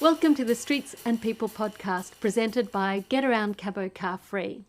Welcome to the Streets and People podcast presented by Get Around Cabo Car Free.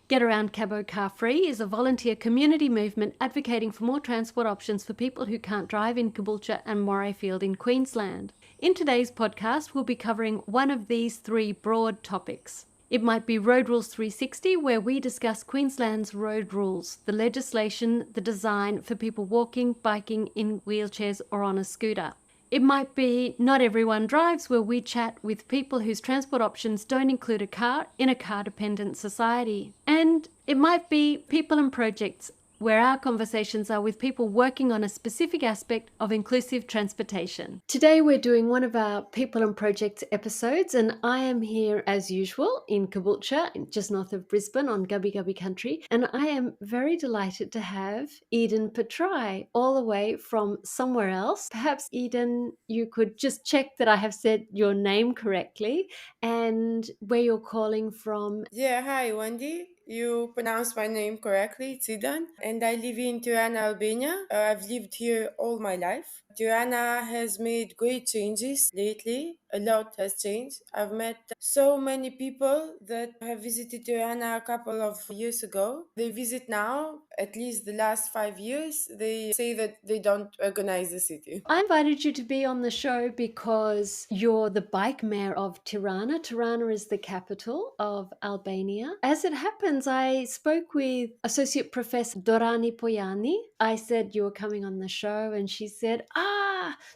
Get Around Cabo Car Free is a volunteer community movement advocating for more transport options for people who can't drive in Caboolture and Morayfield in Queensland. In today's podcast, we'll be covering one of these three broad topics. It might be Road Rules 360, where we discuss Queensland's road rules, the legislation, the design for people walking, biking, in wheelchairs or on a scooter. It might be Not Everyone Drives, where we chat with people whose transport options don't include a car in a car-dependent society. And it might be People and Projects, where our conversations are with people working on a specific aspect of inclusive transportation. Today we're doing one of our People and Projects episodes, and I am here as usual in Caboolture, just north of Brisbane on Gubbi Gubbi country, and I am very delighted to have Iden Petraj all the way from somewhere else. Perhaps, Iden, you could just check that I have said your name correctly and where you're calling from. Yeah, hi Wendy. You pronounced my name correctly, it's Iden, and I live in Tirana, Albania. I've lived here all my life. Tirana has made great changes lately. A lot has changed. I've met so many people that have visited Tirana a couple of years ago. They visit now, at least the last 5 years. They say that they don't recognize the city. I invited you to be on the show because you're the Bike Mayor of Tirana. Tirana is the capital of Albania. As it happens, I spoke with Associate Professor Dorani Pojani. I said you were coming on the show and she said,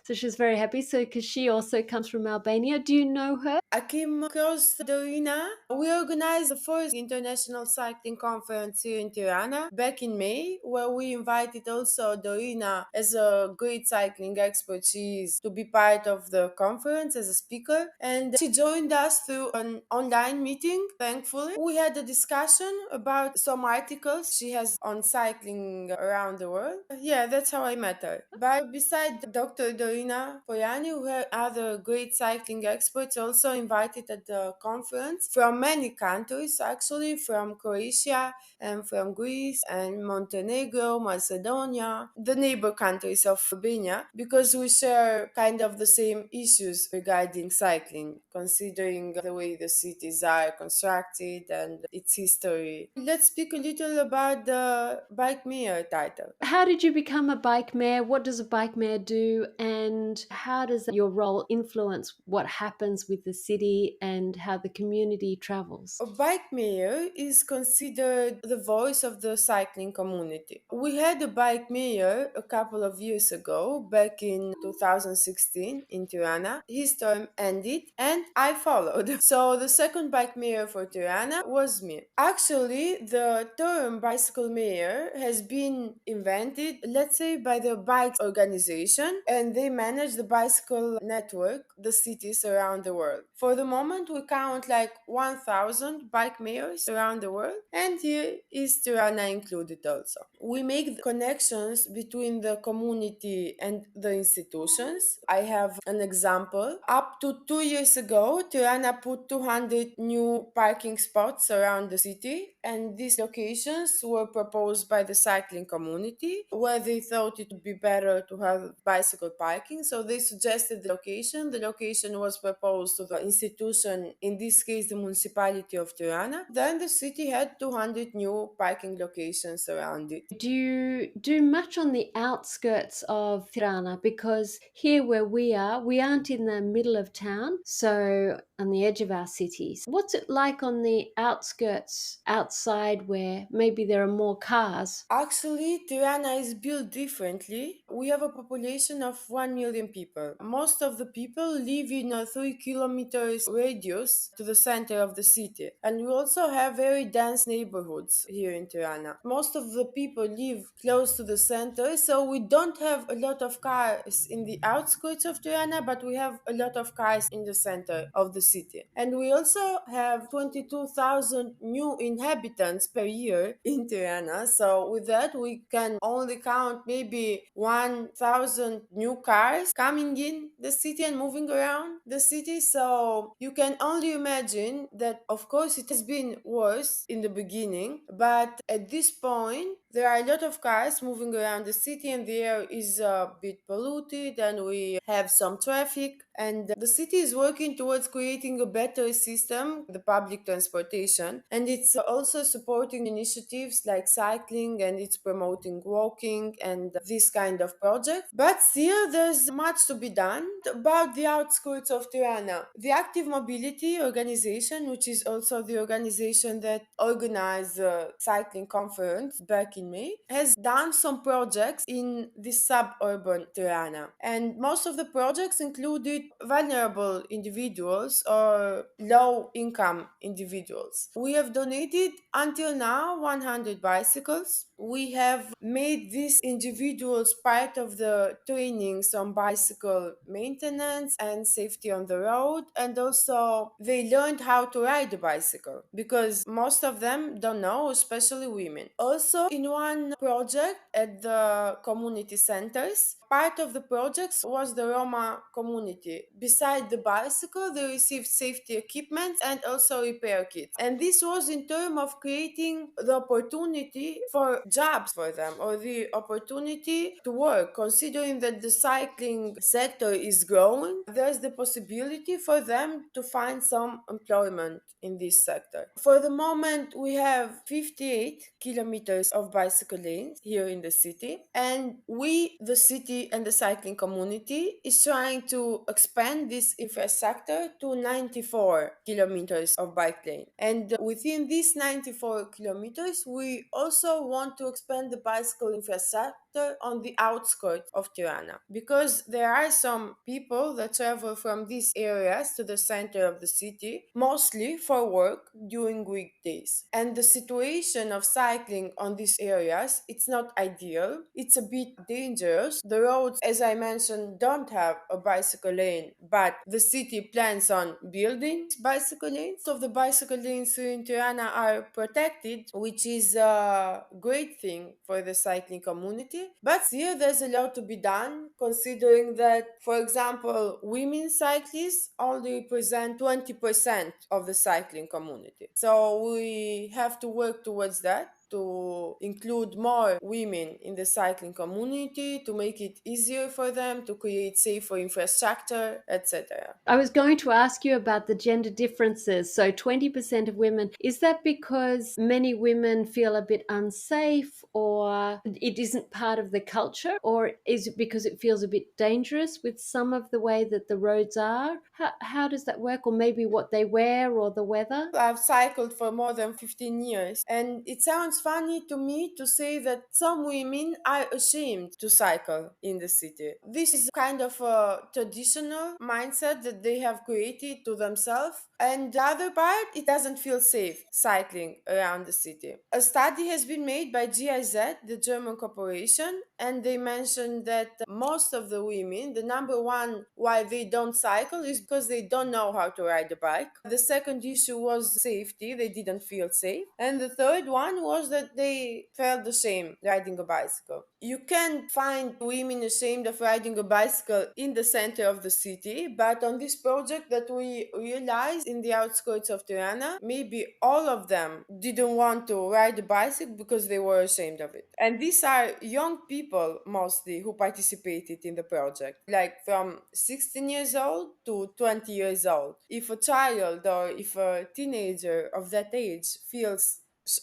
so she was very happy. So, because she also comes from Albania. Do you know her? I came across the arena. We organized the first international cycling conference here in Tirana back in May, where we invited also Dorina as a great cycling expert. She is to be part of the conference as a speaker, and she joined us through an online meeting. Thankfully, we had a discussion about some articles she has on cycling around the world. Yeah, that's how I met her. But beside Dr. Dorina Pojani, we had other great cycling experts also invited at the conference from many countries, actually, from Croatia and from Greece and Montenegro, Macedonia, the neighbor countries of Albania, because we share kind of the same issues regarding cycling, considering the way the cities are constructed and its history. Let's speak a little about the Bike Mayor title. How did you become a bike mayor? What does a bike mayor do? And how does your role influence what happens with the city and how the community travels? A bike mayor is considered the voice of the cycling community. We had a bike mayor a couple of years ago, back in 2016 in Tirana. His term ended and I followed. So the second bike mayor for Tirana was me. Actually, the term bicycle mayor has been invented, let's say, by the bike organization, and they manage the bicycle network, the cities around the world. For the moment, we count like 1,000 bike mayors around the world, and here is Tirana included also. We make connections between the community and the institutions. I have an example. Up to 2 years ago, Tirana put 200 new parking spots around the city, and these locations were proposed by the cycling community, where they thought it would be better to have bicycle parking. So they suggested the location. The location was proposed to the institution, in this case, the municipality of Tirana. Then the city had 200 new parking locations around it. Do you do much on the outskirts of Tirana? Because here where we aren't in the middle of town, so on the edge of our cities. What's it like on the outskirts, outside where maybe there are more cars? Actually, Tirana is built differently. We have a population of 1 million people. Most of the people live in a 3 kilometers radius to the center of the city. And we also have very dense neighborhoods here in Tirana. Most of the people live close to the center, so we don't have a lot of cars in the outskirts of Tirana, but we have a lot of cars in the center of the city. And we also have 22,000 new inhabitants per year in Tirana. So with that, we can only count maybe 1,000 new cars coming in the city and moving around the city. So you can only imagine that, of course, it has been worse in the beginning, but at this point, there are a lot of cars moving around the city and the air is a bit polluted and we have some traffic. And the city is working towards creating a better system, the public transportation, and it's also supporting initiatives like cycling, and it's promoting walking and this kind of project. But still, there's much to be done. About the outskirts of Tirana, the Active Mobility Organization, which is also the organization that organized the cycling conference back in May, has done some projects in the suburban Tirana. And most of the projects included vulnerable individuals or low income individuals. We have donated until now 100 bicycles. We have made these individuals part of the trainings on bicycle maintenance and safety on the road, and also they learned how to ride a bicycle because most of them don't know, especially women. Also, in one project at the community centers, part of the projects was the Roma community. Beside the bicycle, they received safety equipment and also repair kits. And this was in terms of creating the opportunity for jobs for them, or the opportunity to work. Considering that the cycling sector is growing, there's the possibility for them to find some employment in this sector. For the moment, we have 58 kilometers of bicycle lanes here in the city, and we, the city and the cycling community, is trying to expand this infrastructure to 94 kilometers of bike lane. And within these 94 kilometers, we also want to expand the bicycle infrastructure on the outskirts of Tirana, because there are some people that travel from these areas to the center of the city, mostly for work during weekdays. And the situation of cycling on these areas, it's not ideal. It's a bit dangerous. The roads, as I mentioned, don't have a bicycle lane, but the city plans on building bicycle lanes. So the bicycle lanes here in Tirana are protected, which is a great thing for the cycling community. But here there's a lot to be done, considering that, for example, women cyclists only represent 20% of the cycling community. So we have to work towards that, to include more women in the cycling community, to make it easier for them, to create safer infrastructure, etc. I was going to ask you about the gender differences. So 20% of women, is that because many women feel a bit unsafe, or it isn't part of the culture, or is it because it feels a bit dangerous with some of the way that the roads are? How does that work? Or maybe what they wear or the weather? I've cycled for more than 15 years, and it sounds funny to me to say that some women are ashamed to cycle in the city. This is kind of a traditional mindset that they have created to themselves, and the other part, it doesn't feel safe cycling around the city. A study has been made by GIZ, the German corporation, and they mentioned that most of the women, the number one why they don't cycle is because they don't know how to ride a bike. The second issue was safety, they didn't feel safe. And the third one was that they felt ashamed riding a bicycle. You can find women ashamed of riding a bicycle in the center of the city, but on this project that we realized in the outskirts of Tirana, maybe all of them didn't want to ride a bicycle because they were ashamed of it. And these are young people mostly who participated in the project, like from 16 years old to 20 years old. If a child or if a teenager of that age feels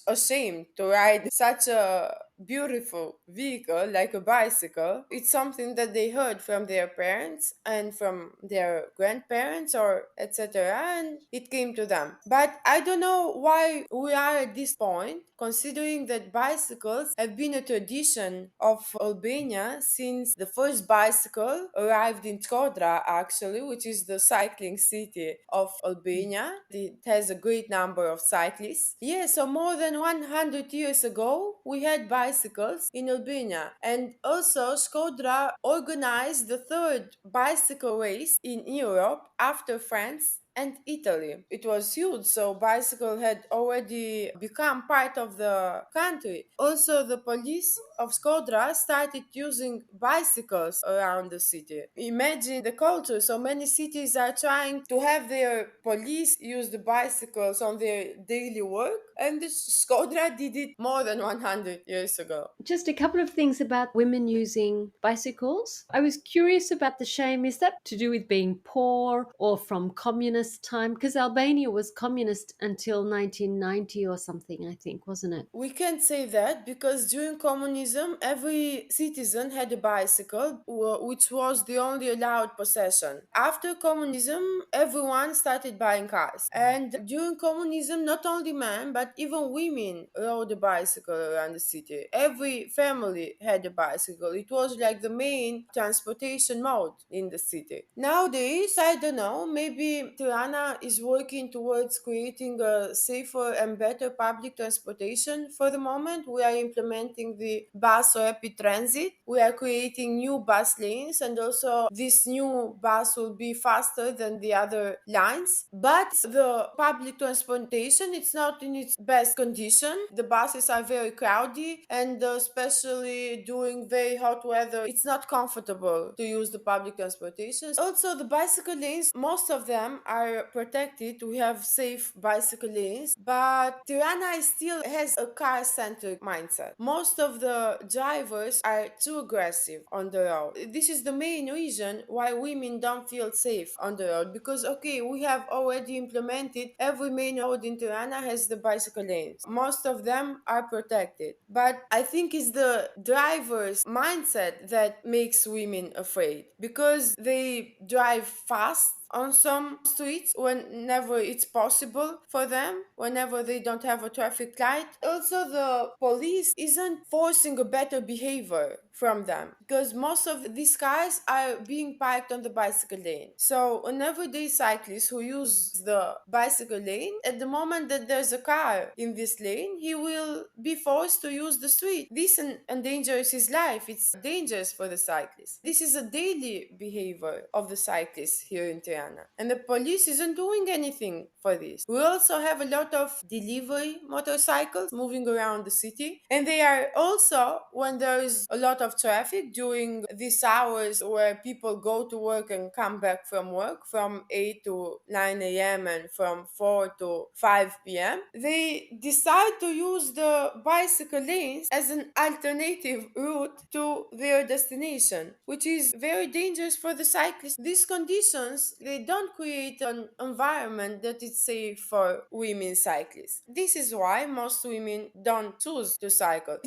ashamed to ride such a beautiful vehicle like a bicycle, it's something that they heard from their parents and from their grandparents or etc., and it came to them. But I don't know why we are at this point, considering that bicycles have been a tradition of Albania since the first bicycle arrived in Skodra, actually, which is the cycling city of Albania. It has a great number of cyclists. Yeah, so more than 100 years ago, we had bicycles in Albania. And also, Skodra organized the third bicycle race in Europe after France and Italy. It was huge, so bicycle had already become part of the country. Also, the police of Skodra started using bicycles around the city. Imagine the culture. So many cities are trying to have their police use the bicycles on their daily work, and Skodra did it more than 100 years ago. Just a couple of things about women using bicycles. I was curious about the shame. Is that to do with being poor or from communist time? Because Albania was communist until 1990 or something, I think, wasn't it? We can't say that because during communism, every citizen had a bicycle, which was the only allowed possession. After communism, everyone started buying cars. And during communism, not only men, but even women rode a bicycle around the city. Every family had a bicycle. It was like the main transportation mode in the city. Nowadays, I don't know, maybe Tirana is working towards creating a safer and better public transportation. For the moment, we are implementing the bus rapid transit. We are creating new bus lanes, and also this new bus will be faster than the other lines. But the public transportation, it's not in its best condition. The buses are very crowded, and especially during very hot weather, it's not comfortable to use the public transportation. Also, the bicycle lanes, most of them are protected. We have safe bicycle lanes, but Tirana still has a car-centric mindset. Most of the drivers are too aggressive on the road. This is the main reason why women don't feel safe on the road, because okay, we have already implemented every main road in Tirana has the bicycle lanes. Most of them are protected, but I think it's the driver's mindset that makes women afraid, because they drive fast on some streets whenever it's possible for them, whenever they don't have a traffic light. Also, the police isn't forcing a better behavior from them, because most of these cars are being parked on the bicycle lane. So an everyday cyclist who uses the bicycle lane, at the moment that there's a car in this lane, he will be forced to use the street. This endangers his life. It's dangerous for the cyclist. This is a daily behavior of the cyclists here in Tirana, and the police isn't doing anything for this. We also have a lot of delivery motorcycles moving around the city, and they are also, when there is a lot of traffic during these hours where people go to work and come back from work from 8 to 9 a.m. and from 4 to 5 p.m., they decide to use the bicycle lanes as an alternative route to their destination, which is very dangerous for the cyclists. These conditions, they don't create an environment that is safe for women cyclists. This is why most women don't choose to cycle.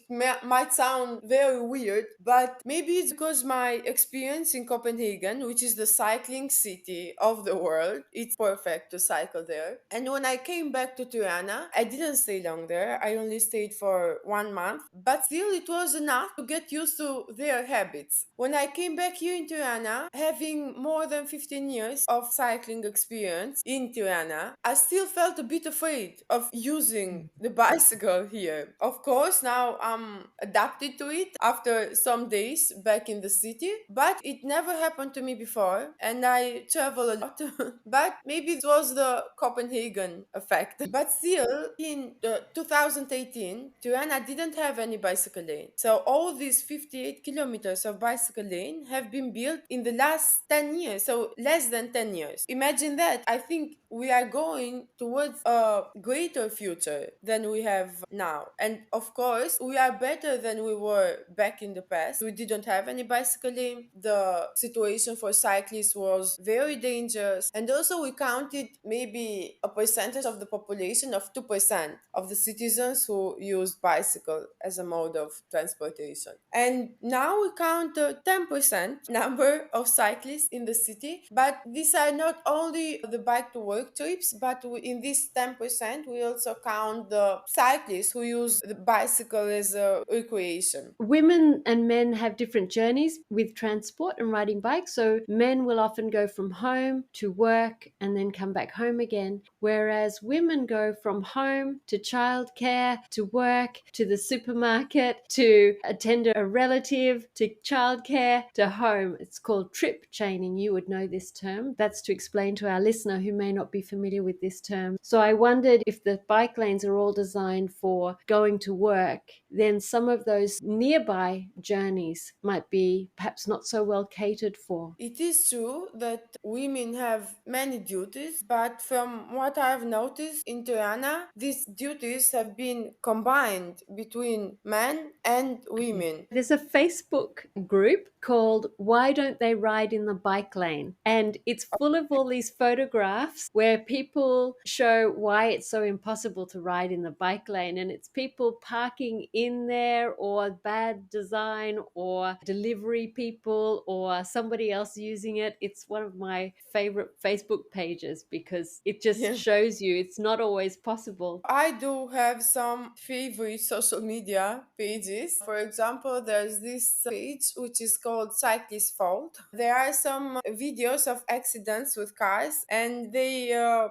Might sound very weird, but maybe it's because my experience in Copenhagen, which is the cycling city of the world, it's perfect to cycle there. And when I came back to Tirana, I didn't stay long there. I only stayed for 1 month, but still it was enough to get used to their habits. When I came back here in Tirana, having more than 15 years of cycling experience in Tirana, I still felt a bit afraid of using the bicycle here. Of course, now I'm adapted to it after some days back in the city, but it never happened to me before, and I travel a lot. But maybe it was the Copenhagen effect. But still, in 2018, Tirana didn't have any bicycle lane. So all these 58 kilometers of bicycle lane have been built in the last 10 years, so less than 10 years. Imagine that. I think we are going towards a greater future than we have now. And of course, we are better than we were back in the past. We didn't have any bicycle lane. The situation for cyclists was very dangerous. And also, we counted maybe a percentage of the population of 2% of the citizens who used bicycle as a mode of transportation. And now we count the 10% number of cyclists in the city. But these are not only the bike to work trips, but in this 10%, we also count the cyclists who use the bicycle as a recreation. Women and men have different journeys with transport and riding bikes. So men will often go from home to work and then come back home again, whereas women go from home to childcare, to work, to the supermarket, to attend a relative, to childcare, to home. It's called trip chaining. You would know this term. That's to explain to our listener who may not be familiar with this term. So I wondered if the bike lanes are all designed for going to work, then some of those nearby journeys might be perhaps not so well catered for. It is true that women have many duties, but from what I've noticed in Tirana, these duties have been combined between men and women. There's a Facebook group called Why Don't They Ride in the Bike Lane? And it's full of all these photographs where people show why it's so impossible to ride in the bike lane. And it's people parking in there, or bad design, or delivery people, or somebody else using it. It's one of my favorite Facebook pages because it just Yeah. shows you it's not always possible. I do have some favorite social media pages. For example, there's this page which is called Cyclist Fault. There are some videos of accidents with cars, and they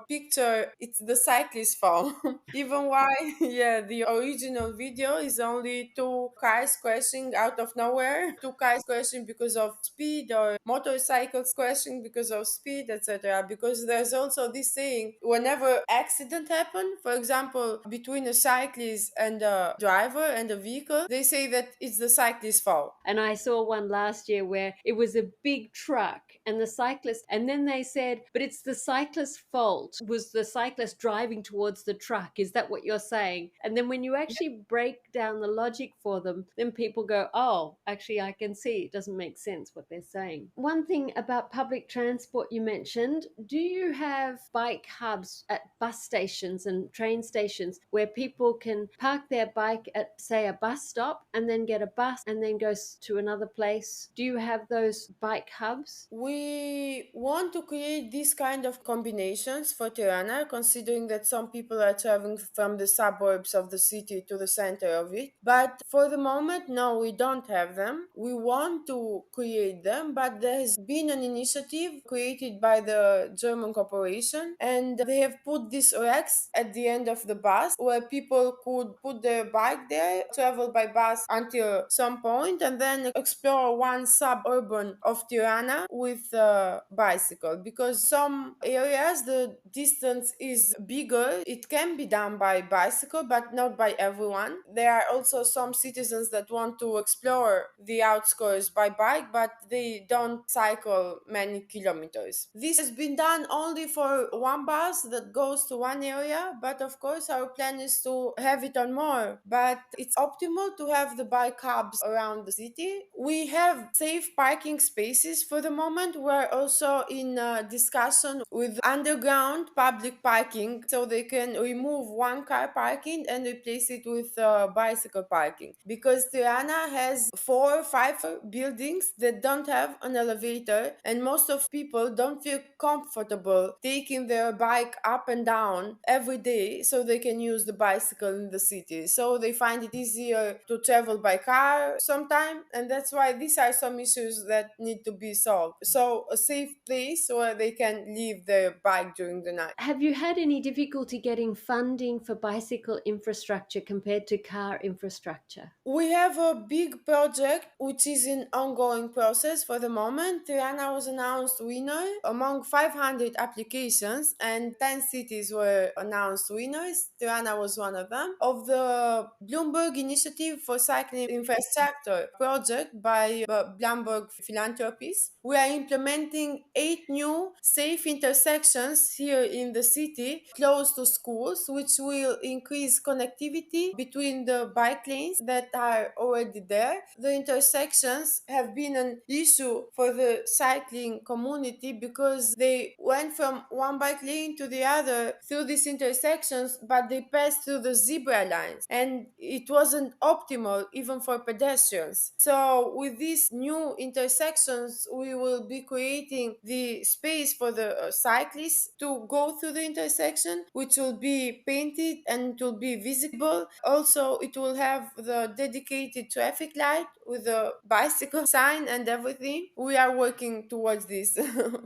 picture it's the cyclist fault. Even why, yeah, the original video is only two cars crashing out of nowhere, two cars crashing because of speed, or motorcycles crashing because of speed, etc. Because there's also this saying, whenever accident happen, for example, between a cyclist and a driver and a vehicle, they say that it's the cyclist's fault. And I saw one last year where it was a big truck and the cyclist, and then they said, but it's the cyclist's fault. Was the cyclist driving towards the truck? Is that what you're saying? And then when you actually break down the logic for them, then people go, oh, actually, I can see it doesn't make sense what they're saying. One thing about public transport you mentioned, do you have bike hubs at bus stations and train stations where people can park their bike at, say, a bus stop and then get a bus and then go to another place? Do you have those bike hubs? We want to create this kind of combinations for Tirana, considering that some people are traveling from the suburbs of the city to the center of it. But for the moment, no, we don't have them. We want to create them, but there has been an initiative created by the German corporation, and they have put these racks at the end of the bus where people could put their bike there, travel by bus until some point, and then explore one suburban of Tirana with a bicycle. Because some areas the distance is bigger, it can be done by bicycle, but not by everyone. There are also some citizens that want to explore the outskirts by bike, but they don't cycle many kilometers. This has been done only for one bus that goes to one area, but of course our plan is to have it on more. But it's optimal to have the bike hubs around the city. We have safe parking spaces for the moment. We're also in discussion with underground public parking, so they can remove one car parking and replace it with bicycle parking. Because Tirana has 4 or 5 buildings that don't have an elevator, and most of people don't feel comfortable taking their bike up and down every day, so they can use the bicycle in the city. So they find it easier to travel by car sometime, and that's why these are some issues that need to be solved. So a safe place where they can leave their bike during the night. Have you had any difficulty getting funding for bicycle infrastructure compared to car infrastructure? We have a big project which is in ongoing process for the moment. Tirana was announced winner among 500 applications, and 10 cities were announced winners. Tirana was one of them. Of the Bloomberg Initiative for Cycling Infrastructure project by Bloomberg Philanthropies, we are implementing 8 new safe intersections here in the city close to schools, which will increase connectivity between the bike lanes that are already there. The intersections have been an issue for the cycling community because they went from one bike lane to the other through these intersections, but they passed through the zebra lines, and it wasn't optimal even for pedestrians. So with these these new intersections, we will be creating the space for the cyclists to go through the intersection, which will be painted and it will be visible. Also, it will have the dedicated traffic light with the bicycle sign and everything. We are working towards this.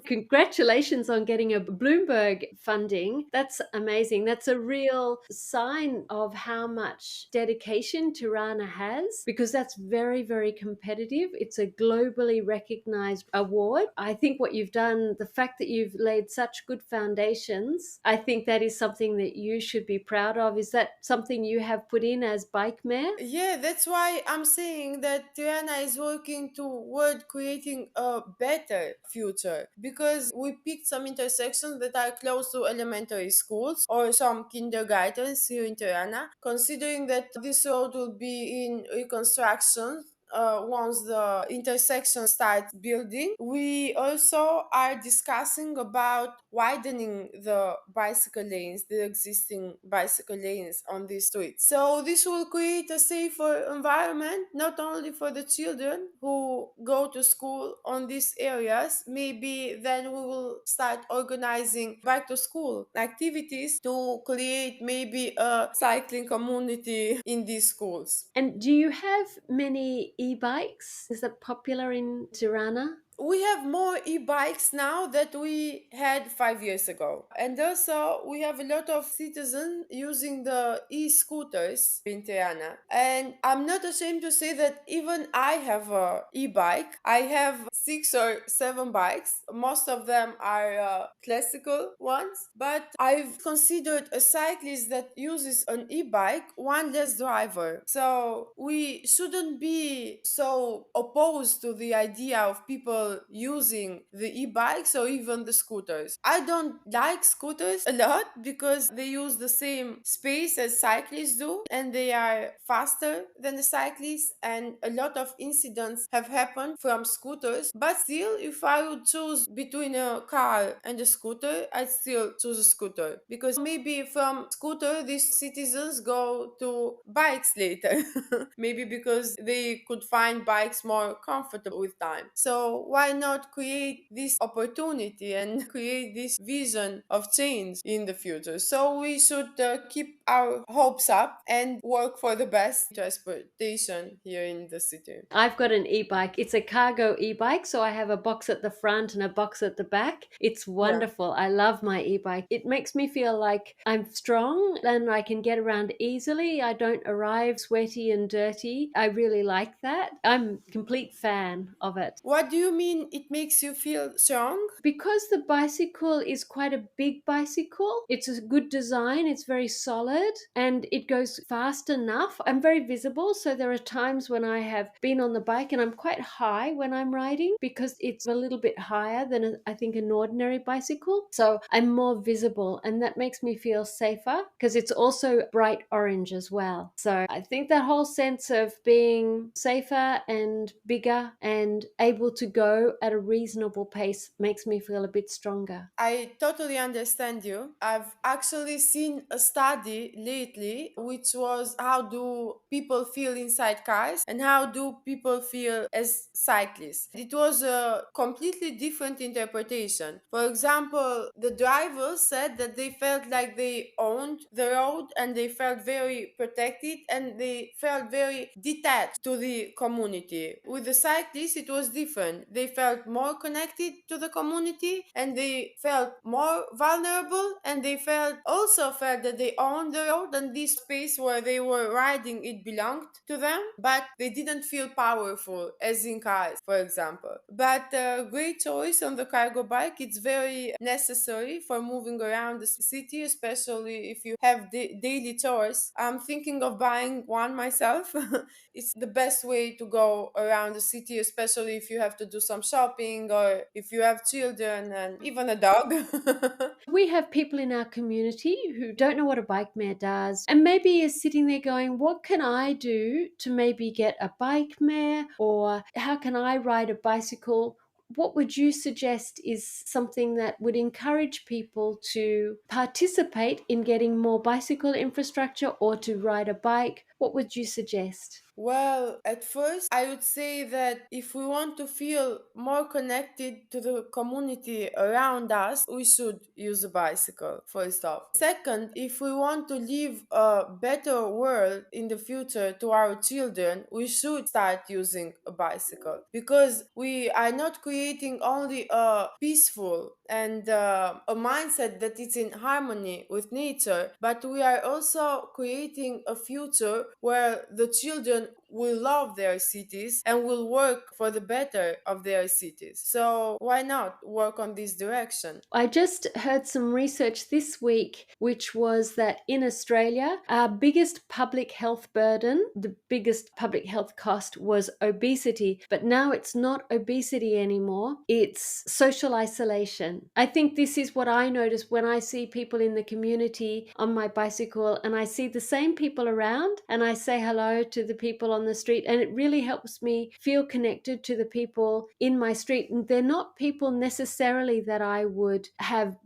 Congratulations on getting a Bloomberg funding. That's amazing. That's a real sign of how much dedication Tirana has, because that's very, very competitive. It's a globally recognized award. I think what you've done, the fact that you've laid such good foundations, I think that is something that you should be proud of. Is that something you have put in as Bike Mayor? Yeah, that's why I'm saying that Tirana is working toward creating a better future, because we picked some intersections that are close to elementary schools or some kindergartens here in Tirana, considering that this road will be in reconstruction once the intersection starts building. We also are discussing about widening the bicycle lanes, the existing bicycle lanes on these streets. So this will create a safer environment, not only for the children who go to school on these areas. Maybe then we will start organizing back to school activities to create maybe a cycling community in these schools. And do you have many e-bikes? Is that popular in Tirana? We have more e-bikes now that we had 5 years ago, and also we have a lot of citizens using the e-scooters in Tirana. And I'm not ashamed to say that even I have a e-bike. I have 6 or 7 bikes. Most of them are classical ones, but I've considered a cyclist that uses an e-bike one less driver. So we shouldn't be so opposed to the idea of people using the e-bikes or even the scooters. I don't like scooters a lot because they use the same space as cyclists do, and they are faster than the cyclists, and a lot of incidents have happened from scooters. But still, if I would choose between a car and a scooter, I'd still choose a scooter, because maybe from scooter these citizens go to bikes later. Maybe because they could find bikes more comfortable with time. So why not create this opportunity and create this vision of change in the future? So we should keep our hopes up and work for the best transportation here in the city. I've got an e-bike. It's a cargo e-bike, so I have a box at the front and a box at the back. It's Yeah. wonderful. I love my e-bike. It makes me feel like I'm strong and I can get around easily. I don't arrive sweaty and dirty. I really like that. I'm a complete fan of it. What do you mean it makes you feel strong? Because the bicycle is quite a big bicycle, it's a good design, it's very solid, and it goes fast enough. I'm very visible, so there are times when I have been on the bike and I'm quite high when I'm riding because it's a little bit higher than I think an ordinary bicycle. So I'm more visible, and that makes me feel safer because it's also bright orange as well. So I think that whole sense of being safer and bigger and able to go at a reasonable pace makes me feel a bit stronger. I totally understand you. I've actually seen a study lately which was how do people feel inside cars and how do people feel as cyclists. It was a completely different interpretation. For example, the drivers said that they felt like they owned the road and they felt very protected and they felt very detached to the community. With the cyclists, it was different. They felt more connected to the community and they felt more vulnerable, and they felt that they owned the road and this space where they were riding, it belonged to them, but they didn't feel powerful as in cars, for example. But a great choice on the cargo bike. It's very necessary for moving around the city, especially if you have daily chores. I'm thinking of buying one myself. It's the best way to go around the city, especially if you have to do some shopping or if you have children and even a dog. We have people in our community who don't know what a bike mare does and maybe is sitting there going, what can I do to maybe get a bike mare, or how can I ride a bicycle? What would you suggest is something that would encourage people to participate in getting more bicycle infrastructure or to ride a bike What would you suggest? Well, at first, I would say that if we want to feel more connected to the community around us, we should use a bicycle, first off. Second, if we want to leave a better world in the future to our children, we should start using a bicycle, because we are not creating only a peaceful and a mindset that is in harmony with nature, but we are also creating a future where the children will love their cities and will work for the better of their cities. So why not work on this direction? I just heard some research this week, which was that in Australia, our biggest public health burden, the biggest public health cost was obesity, but now it's not obesity anymore. It's social isolation. I think this is what I notice when I see people in the community on my bicycle, and I see the same people around and I say hello to the people on the street, and it really helps me feel connected to the people in my street. And they're not people necessarily that I would have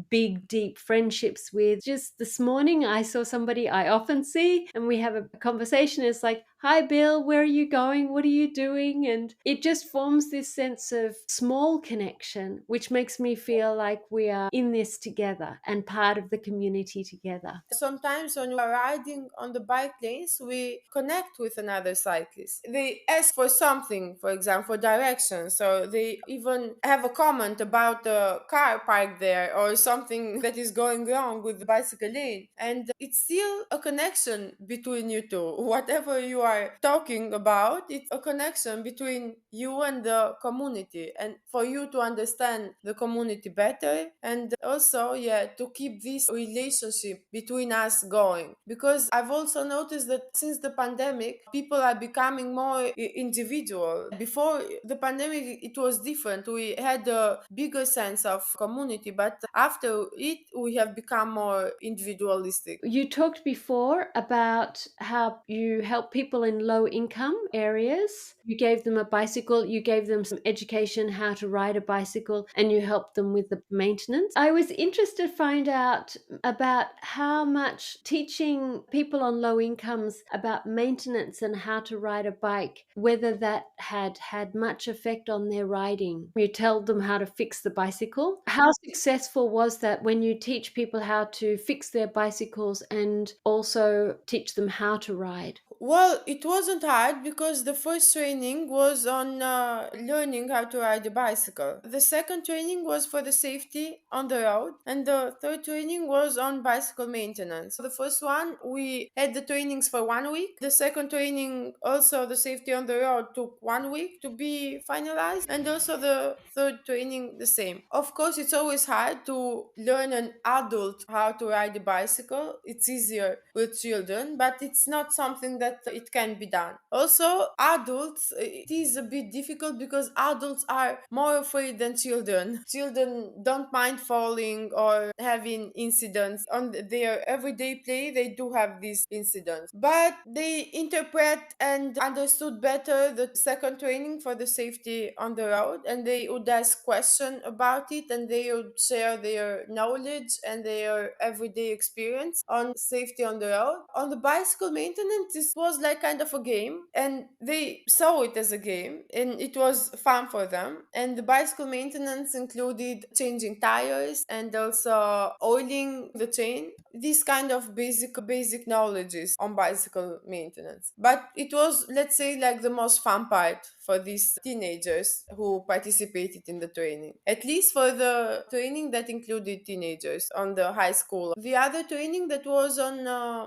big, deep friendships with. Just this morning, I saw somebody I often see, and we have a conversation. It's like, "Hi, Bill, where are you going? What are you doing?" And it just forms this sense of small connection, which makes me feel like we are in this together and part of the community together. Sometimes when we are riding on the bike lanes, we connect with another cyclist. They ask for something, for example, directions, or they even have a comment about the car parked there or something that is going wrong with the bicycle lane. And it's still a connection between you two. Whatever you are talking about, it's a connection between you and the community, and for you to understand the community better, and also, yeah, to keep this relationship between us going. Because I've also noticed that since the pandemic, people are becoming more individual. Before the pandemic, it was different. We had a bigger sense of community, but after it, we have become more individualistic. You talked before about how you help people in low income areas. You gave them a bicycle, you gave them some education how to ride a bicycle, and you helped them with the maintenance. I was interested to find out about how much teaching people on low incomes about maintenance and how to ride a bike, whether that had much effect on their riding. You tell them how to fix the bicycle. How successful was that when you teach people how to fix their bicycles and also teach them how to ride? Well, it wasn't hard because the first training was on learning how to ride a bicycle. The second training was for the safety on the road, and the third training was on bicycle maintenance. The first one, we had the trainings for 1 week. The second training, also the safety on the road, took 1 week to be finalized, and also the third training, the same. Of course, it's always hard to learn an adult how to ride a bicycle. It's easier with children, but it's not something that it can be done. Also, adults, it is a bit difficult because adults are more afraid than children. Children don't mind falling or having incidents on their everyday play. They do have these incidents, but they interpret and understood better the second training for the safety on the road, and they would ask questions about it, and they would share their knowledge and their everyday experience on safety on the road. On the bicycle maintenance, this was like kind of a game, and they saw it as a game, and it was fun for them. And the bicycle maintenance included changing tires and also oiling the chain. These kind of basic knowledges on bicycle maintenance. But it was, let's say, like the most fun part for these teenagers who participated in the training. At least for the training that included teenagers on the high school. The other training that was on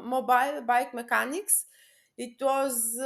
mobile bike mechanics, it was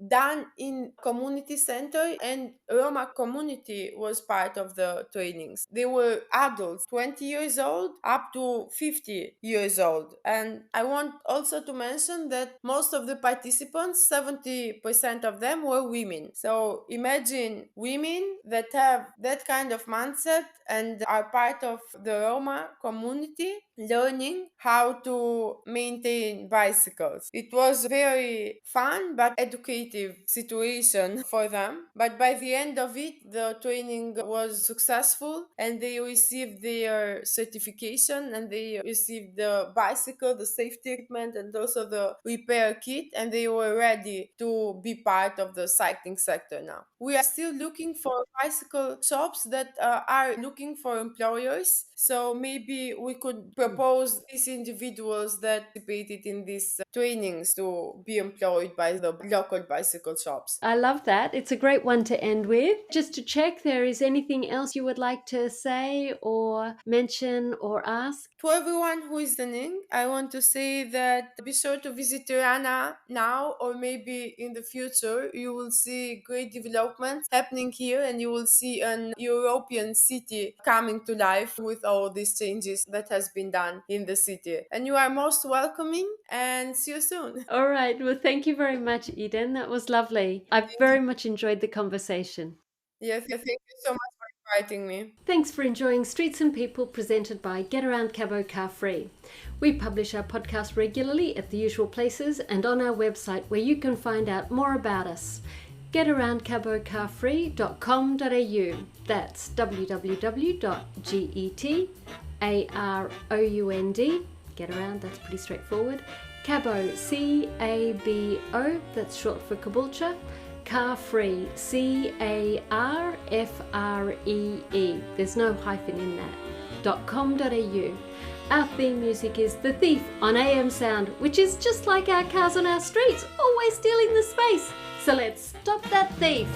done in community center, and Roma community was part of the trainings. They were adults, 20 years old up to 50 years old. And I want also to mention that most of the participants, 70% of them, were women. So imagine women that have that kind of mindset and are part of the Roma community learning how to maintain bicycles. It was very very fun but educative situation for them. But by the end of it, the training was successful and they received their certification and they received the bicycle, the safety equipment, and also the repair kit, and they were ready to be part of the cycling sector now. We are still looking for bicycle shops that are looking for employers. So maybe we could propose these individuals that participated in these trainings to be employed by the local bicycle shops. I love that. It's a great one to end with. Just to check, there is anything else you would like to say or mention or ask? To everyone who is listening, I want to say that be sure to visit Tirana now or maybe in the future. You will see great developments happening here and you will see an European city coming to life with all these changes that has been done in the city. And you are most welcoming and see you soon. All right. Well, thank you very much, Iden. That was lovely. I very much enjoyed the conversation. Yes, thank you so much for inviting me. Thanks for enjoying Streets and People presented by Get Around Cabo Car Free. We publish our podcast regularly at the usual places and on our website where you can find out more about us. getaroundcabocarfree.com.au. That's www.getaround, get around, that's pretty straightforward. Cabo, C-A-B-O, that's short for Caboolture. Car Free, C-A-R-F-R-E-E. There's no hyphen in that. .com.au. Our theme music is The Thief on AM Sound, which is just like our cars on our streets, always stealing the space. So let's stop that thief.